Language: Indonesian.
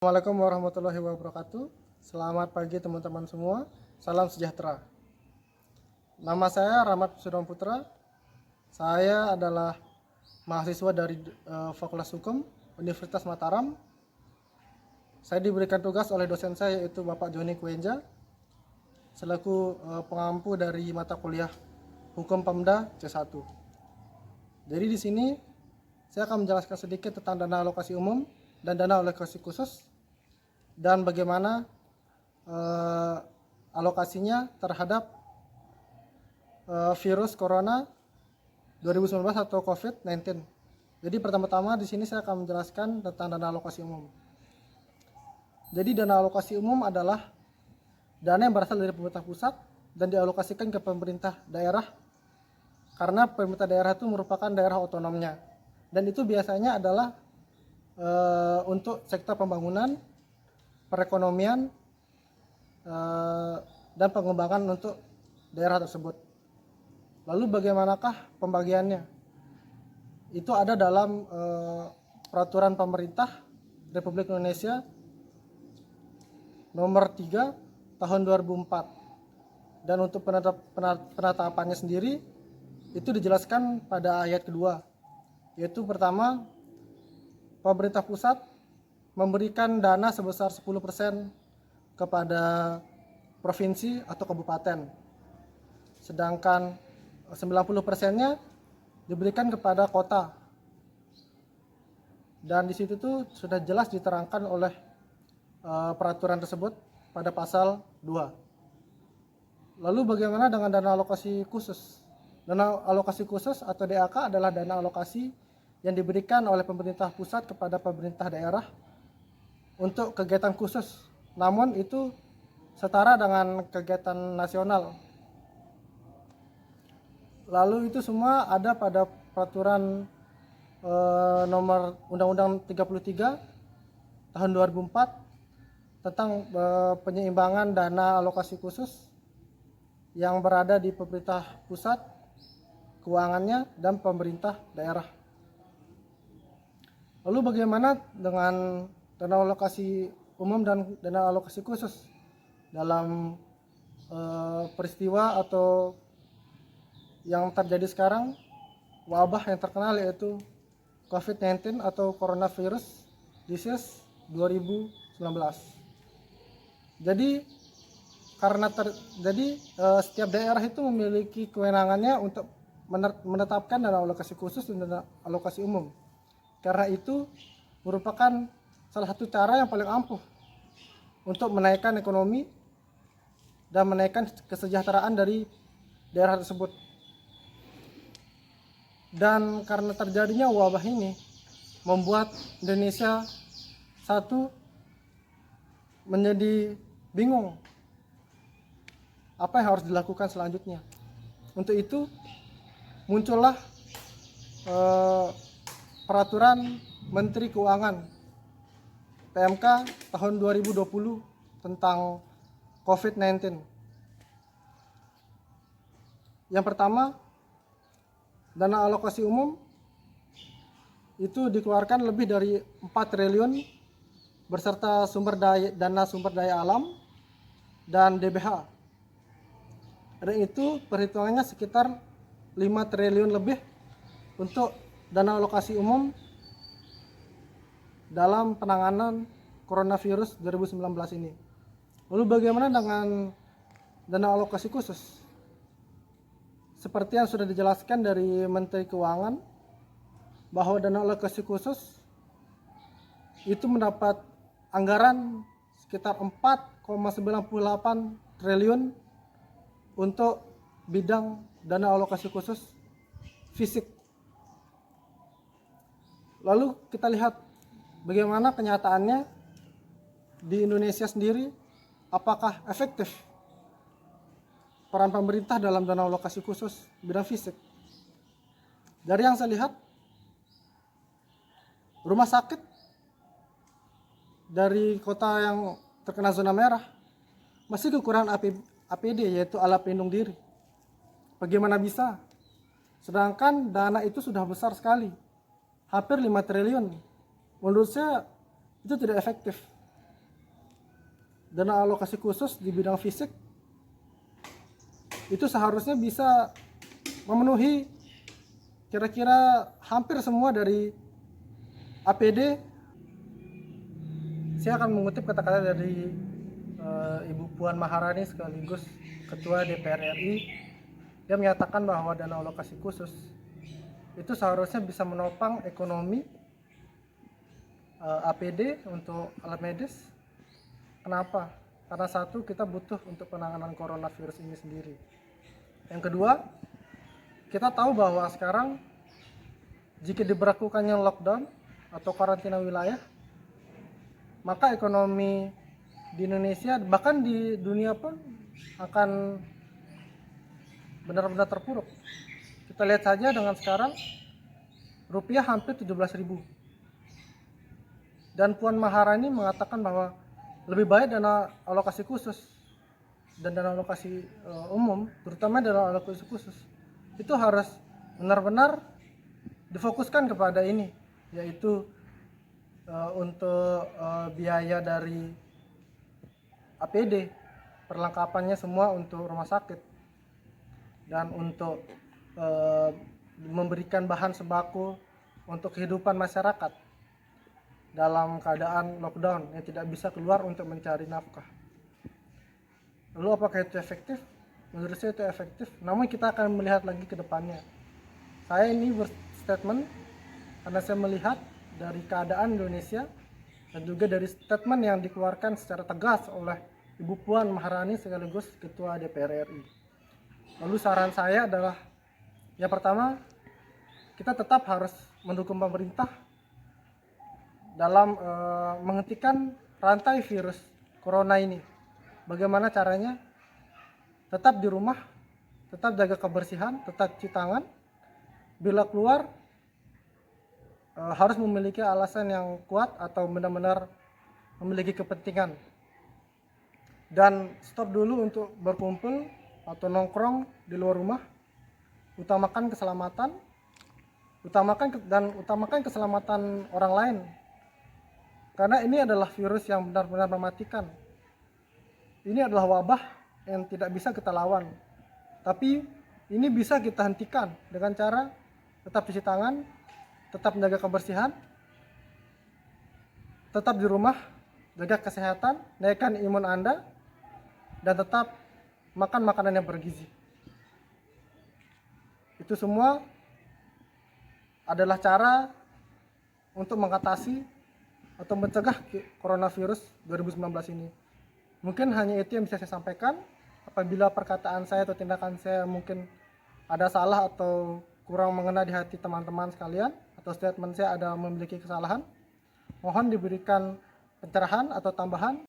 Assalamualaikum warahmatullahi wabarakatuh. Selamat pagi teman-teman semua. Salam sejahtera. Nama saya Rahmat Sudong Putra. Saya adalah mahasiswa dari Fakultas Hukum Universitas Mataram. Saya diberikan tugas oleh dosen saya, yaitu Bapak Joni Kuenja, selaku pengampu dari mata kuliah Hukum Pemda C1. Jadi di sini saya akan menjelaskan sedikit tentang dana alokasi umum dan dana alokasi khusus, dan bagaimana alokasinya terhadap virus corona 2019 atau COVID-19. Jadi pertama-tama di sini saya akan menjelaskan tentang dana alokasi umum. Jadi dana alokasi umum adalah dana yang berasal dari pemerintah pusat dan dialokasikan ke pemerintah daerah, karena pemerintah daerah itu merupakan daerah otonomnya, dan itu biasanya adalah untuk sektor pembangunan, perekonomian, dan pengembangan untuk daerah tersebut. Lalu bagaimanakah pembagiannya? Itu ada dalam peraturan pemerintah Republik Indonesia nomor 3 tahun 2004. Dan untuk penetapannya sendiri itu dijelaskan pada ayat kedua, yaitu pertama, pemerintah pusat memberikan dana sebesar 10% kepada provinsi atau kabupaten, sedangkan 90%-nya diberikan kepada kota. Dan di situ tuh sudah jelas diterangkan oleh peraturan tersebut pada pasal 2. Lalu bagaimana dengan dana alokasi khusus? Dana alokasi khusus atau DAK adalah dana alokasi yang diberikan oleh pemerintah pusat kepada pemerintah daerah untuk kegiatan khusus, namun itu setara dengan kegiatan nasional. Lalu itu semua ada pada peraturan nomor Undang-Undang 33 tahun 2004 tentang penyeimbangan dana alokasi khusus yang berada di pemerintah pusat, keuangannya, dan pemerintah daerah. Lalu bagaimana dengan dana alokasi umum dan dana alokasi khusus dalam peristiwa atau yang terjadi sekarang, wabah yang terkenal, yaitu COVID-19 atau coronavirus disease 2019. Jadi setiap daerah itu memiliki kewenangannya untuk menetapkan dana alokasi khusus dan dana alokasi umum. Karena itu merupakan salah satu cara yang paling ampuh untuk menaikkan ekonomi dan menaikkan kesejahteraan dari daerah tersebut. Dan karena terjadinya wabah ini membuat Indonesia menjadi bingung apa yang harus dilakukan selanjutnya. Untuk itu muncullah peraturan Menteri Keuangan PMK tahun 2020 tentang COVID-19. Yang pertama, dana alokasi umum itu dikeluarkan lebih dari 4 triliun beserta dana sumber daya alam dan DBH. Dan itu perhitungannya sekitar 5 triliun lebih untuk dana alokasi umum dalam penanganan coronavirus 2019 ini. Lalu bagaimana dengan dana alokasi khusus? Seperti yang sudah dijelaskan dari Menteri Keuangan, bahwa dana alokasi khusus itu mendapat anggaran sekitar 4,98 triliun untuk bidang dana alokasi khusus fisik. Lalu kita lihat bagaimana kenyataannya di Indonesia sendiri, apakah efektif peran pemerintah dalam dana alokasi khusus bidang fisik. Dari yang saya lihat, rumah sakit dari kota yang terkena zona merah masih kekurangan APD, yaitu alat pelindung diri. Bagaimana bisa? Sedangkan dana itu sudah besar sekali, hampir 5 triliun. Menurut saya itu tidak efektif. dana alokasi khusus di bidang fisik itu seharusnya bisa memenuhi kira-kira hampir semua dari APD. Saya akan mengutip kata-kata dari Ibu Puan Maharani sekaligus Ketua DPR RI. Dia menyatakan bahwa dana alokasi khusus itu seharusnya bisa menopang ekonomi APD untuk alat medis. Kenapa? Karena satu, kita butuh untuk penanganan coronavirus ini sendiri. Yang kedua, kita tahu bahwa sekarang jika diberlakukannya lockdown atau karantina wilayah, maka ekonomi di Indonesia bahkan di dunia pun akan benar-benar terpuruk. Kita lihat saja dengan sekarang rupiah hampir 17.000. Dan Puan Maharani mengatakan bahwa lebih baik dana alokasi khusus dan dana alokasi umum, terutama dana alokasi khusus, itu harus benar-benar difokuskan kepada ini, yaitu untuk biaya dari APD, perlengkapannya semua untuk rumah sakit, dan untuk memberikan bahan sembako untuk kehidupan masyarakat dalam keadaan lockdown yang tidak bisa keluar untuk mencari nafkah. Lalu apakah itu efektif? Menurut saya itu efektif, namun kita akan melihat lagi ke depannya. Saya ini berstatement karena saya melihat dari keadaan Indonesia dan juga dari statement yang dikeluarkan secara tegas oleh Ibu Puan Maharani sekaligus Ketua DPR RI. Lalu saran saya adalah, yang pertama, kita tetap harus mendukung pemerintah dalam menghentikan rantai virus corona ini. Bagaimana caranya? Tetap di rumah, tetap jaga kebersihan, tetap cuci tangan. Bila keluar, harus memiliki alasan yang kuat atau benar-benar memiliki kepentingan. Dan stop dulu untuk berkumpul atau nongkrong di luar rumah. Utamakan keselamatan, utamakan keselamatan orang lain. Karena ini adalah virus yang benar-benar mematikan. Ini adalah wabah yang tidak bisa kita lawan. Tapi ini bisa kita hentikan dengan cara tetap cuci tangan, tetap menjaga kebersihan, tetap di rumah, jaga kesehatan, naikkan imun Anda, dan tetap makan makanan yang bergizi. Itu semua adalah cara untuk mengatasi atau mencegah coronavirus 2019 ini. Mungkin hanya itu yang bisa saya sampaikan. Apabila perkataan saya atau tindakan saya mungkin ada salah atau kurang mengena di hati teman-teman sekalian, atau statement saya ada memiliki kesalahan, mohon diberikan pencerahan atau tambahan.